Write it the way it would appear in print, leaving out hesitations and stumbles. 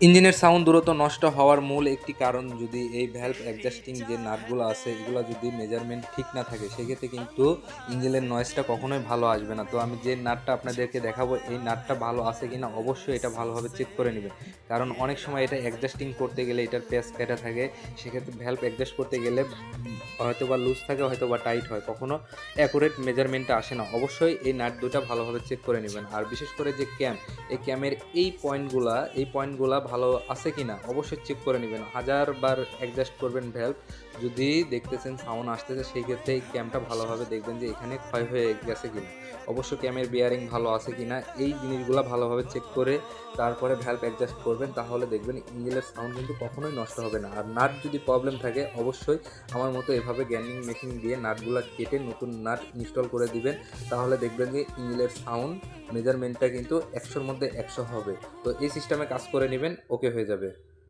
ইঞ্জিনের সাউন্ড দ্রুত নষ্ট হওয়ার মূল একটি কারণ যদি এই ভ্যালভ অ্যাডজাস্টিং যে নাটগুলো আছে এগুলো যদি মেজারমেন্ট ঠিক না থাকে সেক্ষেত্রে কিন্তু ইঞ্জিনের নয়েজটা কখনোই ভালো আসবে না। তো আমি যে নাটটা আপনাদেরকে দেখাবো এই নাটটা ভালো আছে কিনা অবশ্যই এটা ভালোভাবে চেক করে নেবেন, কারণ অনেক সময় এটা অ্যাডজাস্টিং করতে গেলে এটার প্যাচ কাটা থাকে, সেক্ষেত্রে ভ্যালভ অ্যাডজাস্ট করতে গেলে হয়তো বা লুজ থাকে হয়তো বা টাইট হয়, কখনো অ্যাকুরেট মেজারমেন্টটা আসে না। অবশ্যই এই নাট দুটা ভালোভাবে চেক করে নেবেন। আর বিশেষ করে যে এই ক্যামের এই পয়েন্টগুলা ভালো আছে কিনা অবশ্যই চেক করে নেবেন। হাজারবার অ্যাডজাস্ট করবেন ভ্যালভ, যদি দেখতেছেন সাউন্ড আসতেছে সেই ক্ষেত্রে এই ক্যামটা ভালোভাবে দেখবেন যে এখানে ক্ষয় হয়ে গেছে কিনা, অবশ্যই ক্যামের বিয়ারিং ভালো আছে কিনা এই জিনিসগুলো ভালোভাবে চেক করে তারপরে ভ্যালভ অ্যাডজাস্ট করবেন, তাহলে দেখবেন ইঞ্জিনের সাউন্ড কিন্তু কখনোই নষ্ট হবে না। আর নাট যদি প্রবলেম থাকে অবশ্যই আমার মতো এভাবে গ্যান্ডিং মেশিন দিয়ে নাটগুলো কেটে নতুন নাট ইনস্টল করে দিবেন, তাহলে দেখবেন যে ইঞ্জিনের সাউন্ড মেজারমেন্টটা কিন্তু 100-র মধ্যে 100 হবে। তো এই সিস্টেমে কাজ করে নেবেন, ওকে হয়ে যাবে।